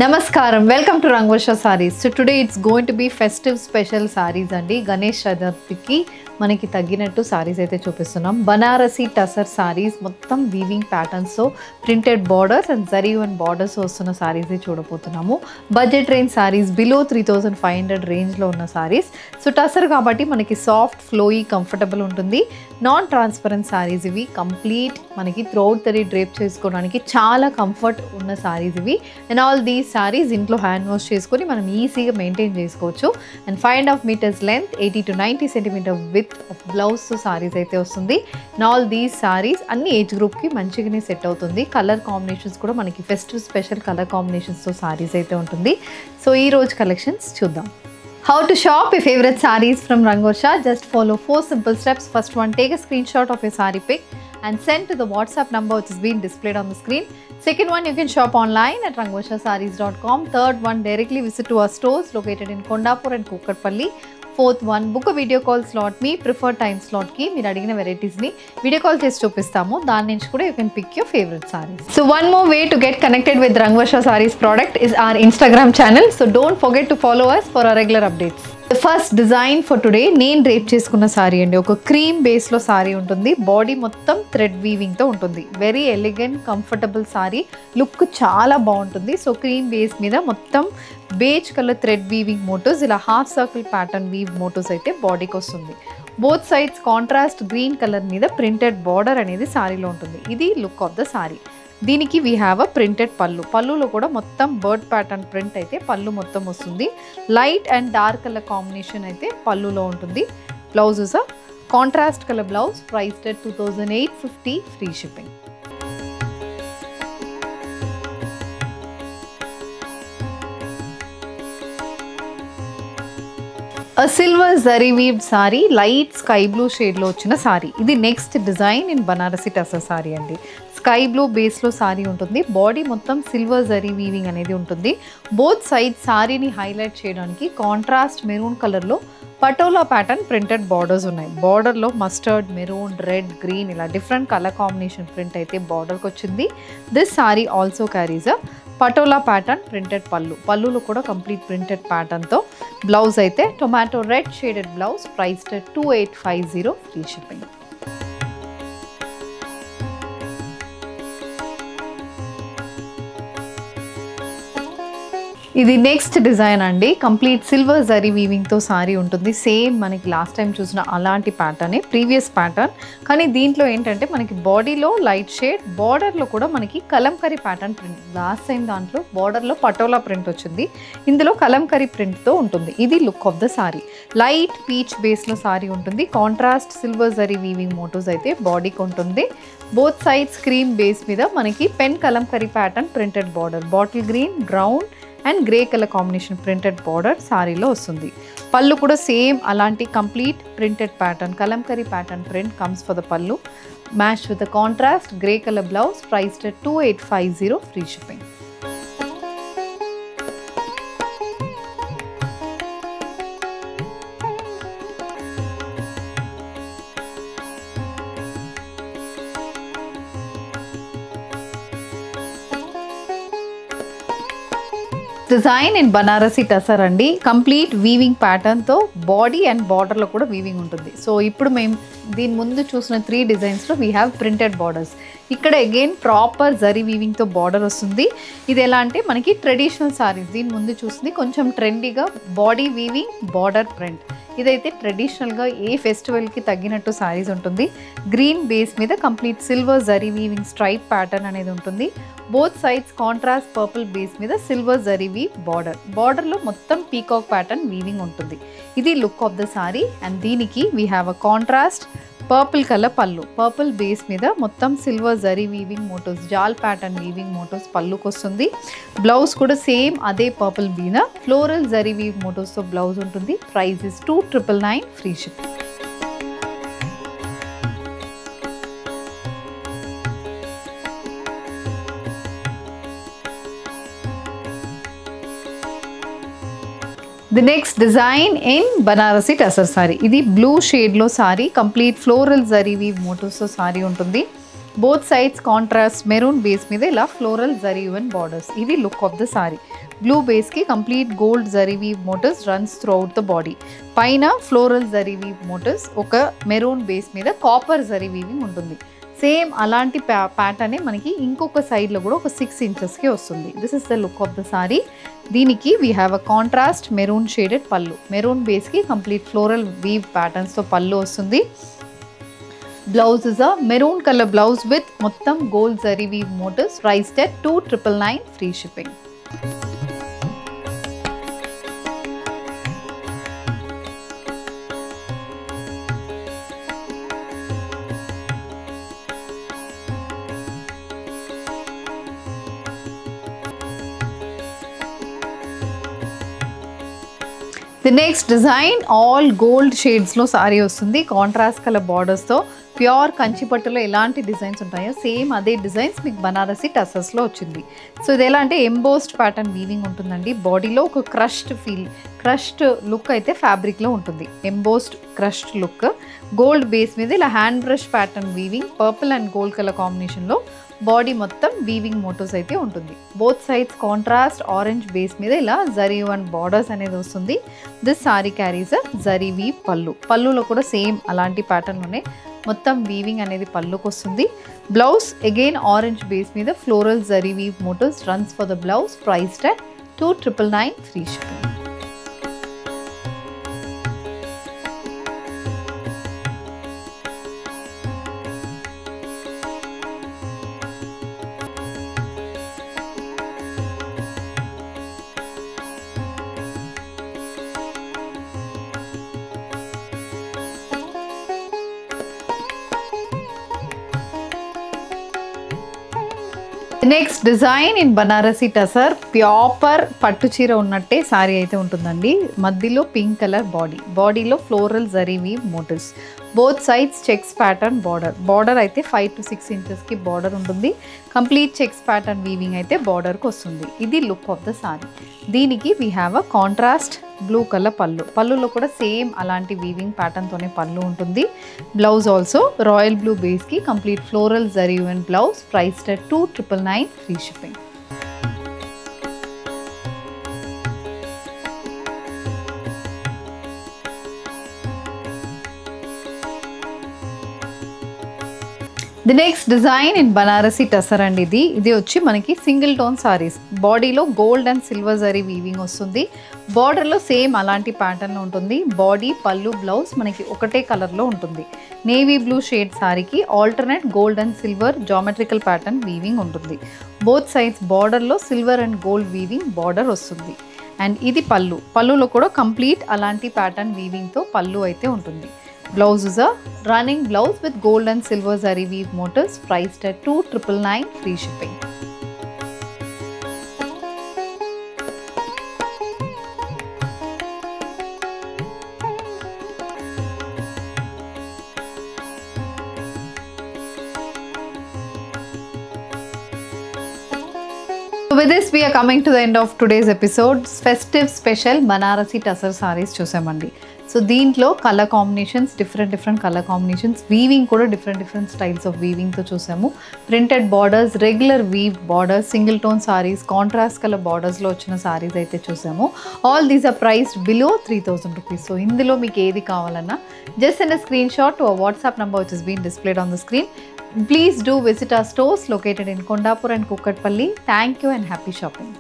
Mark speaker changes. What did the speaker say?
Speaker 1: Namaskaram, welcome to Rangvarsha Sarees. So today it's going to be festive special sarees andi. Ganesh Chaturthiki మనకి తగ్గినట్టు సారీస్ అయితే చూపిస్తున్నాం. బనారసి టసర్ సారీస్ మొత్తం weaving patterns తో printed borders and zari one borders వస్తున్న సారీస్ చూడబోతున్నాము. Budget range saris below 3500 range లో ఉన్న సారీస్. సో టసర్ కాబట్టి మనకి సాఫ్ట్ ఫ్లోయీ కంఫర్టబుల్ ఉంటుంది. నాన్ ట్రాన్స్పరెంట్ సారీస్ ఇవి కంప్లీట్ మనకి త్రూఅవుట్ ద డే డ్రేప్ చేసుకోవడానికి చాలా కంఫర్ట్ ఉన్న సారీస్ ఇవి. అండ్ ఆల్ దీస్ సారీస్ ఇంట్లో హ్యాండ్ వాష్ చేసుకొని మనం ఈజీగా మెయింటైన్ చేసుకోవచ్చు. And 5.5 meters length 80 to 90 centimeter with blouse తో సారీస్ అయితే వస్తుంది. అండ్ ఆల్ దీస్ సారీస్ అన్ని ఏజ్ గ్రూప్ కి మంచిగానే సెట్ అవుతుంది. కలర్ కాంబినేషన్స్ కూడా మనకి ఫెస్టివ్ స్పెషల్ కలర్ కాంబినేషన్స్ తో సారీస్ అయితే ఉంటుంది. సో ఈ రోజు కలెక్షన్స్ చూద్దాం. How to shop your favorite sarees from Rangvarsha? Just follow 4 simple steps. First one, take a screenshot of your saree pic and send to the WhatsApp number which is being displayed on the screen. Second one, you can shop online at rangvarshasarees.com. Third one, directly visit to our stores located in Kondapur and Kukatpalli. Fourth one, book a video call slot. Me preferred time slot ki meer adigina varieties ni video call chesi chupistamu. Dani nunchi kuda you can pick your favorite sarees. So one more way to get connected with Rangvarsha Sarees product is our Instagram channel. So don't forget to follow us for our regular updates. The first design for today నేను drape చేసుకున్న సారీ అండి. ఒక cream base లో సారీ ఉంటుంది. Body మొత్తం thread weaving తో ఉంటుంది. Very elegant comfortable sari. Look చాలా బాగుంటుంది. సో క్రీమ్ బేస్ మీద మొత్తం beige colour thread weaving motifs, ఇలా half circle pattern weave motifs అయితే బాడీకి వస్తుంది. Both sides contrast green colour మీద ప్రింటెడ్ బార్డర్ అనేది సారీలో ఉంటుంది. ఇది లుక్ ఆఫ్ ద సారీ. దీనికి we have a printed pallu. పళ్ళులో కూడా మొత్తం బర్డ్ ప్యాటర్న్ ప్రింట్ అయితే పళ్ళు మొత్తం వస్తుంది. Light and dark colour combination అయితే పళ్ళులో ఉంటుంది. Blouse is a contrast colour blouse. Priced at 2850 free shipping. A silver zari weaved saree, light sky blue shade లో వచ్చిన సారీ. ఇది next design in Banarasi tussar sorry అండి. స్కై బ్లూ బేస్ లో సారీ ఉంటుంది. Body మొత్తం సిల్వర్ జరీ వీవింగ్ అనేది ఉంటుంది. బోత్ సైడ్ సారీని హైలైట్ చేయడానికి కాంట్రాస్ట్ మెరూన్ కలర్ లో పటోలా ప్యాటర్న్ ప్రింటెడ్ బార్డర్స్ ఉన్నాయి. బార్డర్ లో మస్టర్డ్, మెరూన్, రెడ్, గ్రీన్ ఇలా డిఫరెంట్ కలర్ కాంబినేషన్ ప్రింట్ అయితే బార్డర్కి వచ్చింది. This sorry also carries a patola pattern printed pallu. పళ్ళులో కూడా కంప్లీట్ ప్రింటెడ్ ప్యాటర్న్తో. బ్లౌజ్ అయితే tomato red shaded blouse. Priced at 2850 free shipping. ఇది నెక్స్ట్ డిజైన్ అండి. కంప్లీట్ సిల్వర్ జరీ వీవింగ్తో సారీ ఉంటుంది. సేమ్ మనకి లాస్ట్ టైం చూసిన అలాంటి ప్యాటర్నే, ప్రీవియస్ ప్యాటర్న్. కానీ దీంట్లో ఏంటంటే మనకి బాడీలో లైట్ షేడ్, బార్డర్లో కూడా మనకి kalamkari pattern print. Last time దాంట్లో బార్డర్లో పటోలా ప్రింట్ వచ్చింది. ఇందులో కలంకరీ ప్రింట్తో ఉంటుంది. ఇది look of the saree. Light peach బేస్లో సారీ ఉంటుంది. Contrast silver zari weaving motifs అయితే బాడీకి ఉంటుంది. బోత్ సైడ్స్ క్రీమ్ బేస్ మీద మనకి pen Kalamkari pattern printed border. Bottle green, brown and grey colour combination printed border సారీలో వస్తుంది. పళ్ళు కూడా సేమ్ అలాంటి complete printed pattern, Kalamkari pattern print comes for the pallu. Match with the contrast grey colour blouse. Priced at 2850 free shipping. Design in Banarasi tussar అండి. Complete weaving ప్యాటర్న్తో body and బార్డర్లో కూడా weaving ఉంటుంది. So ఇప్పుడు మేము దీని ముందు చూసిన 3 డిజైన్స్లో వీ హ్యావ్ ప్రింటెడ్ బార్డర్స్. ఇక్కడ అగైన్ ప్రాపర్ జరీ వీవింగ్తో బార్డర్ వస్తుంది. ఇది ఎలా అంటే మనకి ట్రెడిషనల్ సారీస్. దీని ముందు చూసింది కొంచెం ట్రెండీగా బాడీ వీవింగ్ బార్డర్ ప్రింట్. ఇదైతే ట్రెడిషనల్గా ఏ ఫెస్టివల్కి తగ్గినట్టు సారీస్ ఉంటుంది. గ్రీన్ బేస్ మీద complete silver zari weaving stripe pattern అనేది ఉంటుంది. Both sides contrast purple base మీద సిల్వర్ జరీ వీవ్ బార్డర్. బార్డర్లో మొత్తం పీకాక్ ప్యాటర్న్ వీవింగ్ ఉంటుంది. ఇది look of the saree. And దీనికి we have a contrast purple colour pallu. Purple base మీద మొత్తం silver zari weaving motifs, jaal pattern weaving motifs పళ్ళుకి వస్తుంది. బ్లౌజ్ కూడా సేమ్ అదే పర్పుల్ మీద ఫ్లోరల్ జరీ వీవ్ మోటివ్స్తో బ్లౌజ్ ఉంటుంది. Price is 2999 free ship. The next design in Banarasi Tussar saree. Idi blue shade lo saree, complete floral zari weave motifs so saree untundi. Both sides contrast maroon base మీద ఇలా floral zari woven borders. ఇది look of the saree. Blue బేస్కి complete gold zari weave motifs runs throughout the body. పైన floral zari weave motifs, ఒక maroon base మీద copper zari weaving ఉంటుంది. Same అలాంటి ప్యాటర్నే మనకి ఇంకొక సైడ్లో కూడా ఒక 6 ఇంచెస్కి వస్తుంది. This is the look of the sorry. దీనికి we have a contrast maroon shaded pallu. Maroon బేస్కి కంప్లీట్ ఫ్లోరల్ వీవ్ ప్యాటర్న్స్తో పళ్ళు వస్తుంది. Blouse is a maroon colour blouse with మొత్తం gold zari weave motifs. Priced at 2,999 free shipping. The next design all gold షేడ్స్లో సారీ వస్తుంది. Contrast colour బార్డర్స్తో pure కంచిపట్టులో ఎలాంటి designs ఉంటాయో సేమ్ అదే డిజైన్స్ మీకు బనారసి టసర్స్లో వచ్చింది. సో ఇది ఎలా అంటే ఎంబోస్డ్ ప్యాటర్న్ వీవింగ్ ఉంటుందండి. బాడీలో ఒక క్రష్డ్ లుక్ అయితే ఫ్యాబ్రిక్లో ఉంటుంది. Embossed crushed look. Gold base మీద ఇలా hand brush pattern weaving, purple and gold colour కాంబినేషన్లో బాడీ మొత్తం వీవింగ్ మోటివ్స్ అయితే ఉంటుంది. Both sides contrast orange base మీద ఇలా జరీ వన్ బార్డర్స్ అనేది వస్తుంది. This sari carries a zari weave pallu. పళ్ళులో కూడా సేమ్ అలాంటి ప్యాటర్న్లోనే మొత్తం వీవింగ్ అనేది పళ్ళుకి వస్తుంది. బ్లౌజ్ అగైన్ ఆరెంజ్ బేస్ మీద floral zari weave motifs runs for the blouse. Priced at 2,999 free shipping. Next design in Banarasi tussar. ప్యూపర్ పట్టు చీర ఉన్నట్టే సారీ అయితే ఉంటుందండి. మధ్యలో పింక్ కలర్ బాడీలో floral zari weave motifs. Both sides checks pattern border అయితే 5 to 6 ఇంచెస్కి బార్డర్ ఉంటుంది. కంప్లీట్ చెక్స్ ప్యాటర్న్ వీవింగ్ అయితే బార్డర్కి వస్తుంది. ఇది లుక్ ఆఫ్ ద సారీ. దీనికి we have a contrast blue colour పళ్ళులో కూడా సేమ్ అలాంటి వీవింగ్ ప్యాటర్న్తోనే పళ్ళు ఉంటుంది. బ్లౌజ్ ఆల్సో రాయల్ బ్లూ బేస్కి complete floral zari woven blouse. Priced at 2,999 free shipping. The next design in Banarasi tussar అండి. ఇది వచ్చి మనకి సింగిల్ టోన్ సారీస్. బాడీలో gold and silver zari weaving వస్తుంది. బార్డర్లో సేమ్ అలాంటి ప్యాటర్న్లో ఉంటుంది. బాడీ పళ్ళు బ్లౌజ్ మనకి ఒకటే కలర్లో ఉంటుంది. నేవీ బ్లూ షేడ్ సారీకి alternate gold and silver geometrical pattern weaving ఉంటుంది. బోత్ సైడ్స్ బార్డర్లో silver and gold weaving border వస్తుంది. అండ్ ఇది పళ్ళులో కూడా కంప్లీట్ అలాంటి ప్యాటర్న్ వీవింగ్తో పళ్ళు అయితే ఉంటుంది. Blouse is a running blouse with gold and silver zari weave motifs. Priced at 2,999 free shipping. With this we are coming to the end of today's episode. Festive special Banarasi Tussar sarees చూసామండి. So దీంట్లో colour combinations different colour combinations, weaving కూడా different styles of వీవింగ్తో చూసాము. Printed borders, regular weave borders, single tone sarees, contrast colour బార్డర్స్లో వచ్చిన సారీస్ అయితే చూసాము. All these are priced below 3,000 rupees. So ఇందులో మీకు ఏది కావాలన్నా just send a screenshot to our WhatsApp number which is being displayed on the screen. Please do visit our stores located in Kondapur and Kukatpalli. Thank you and happy shopping.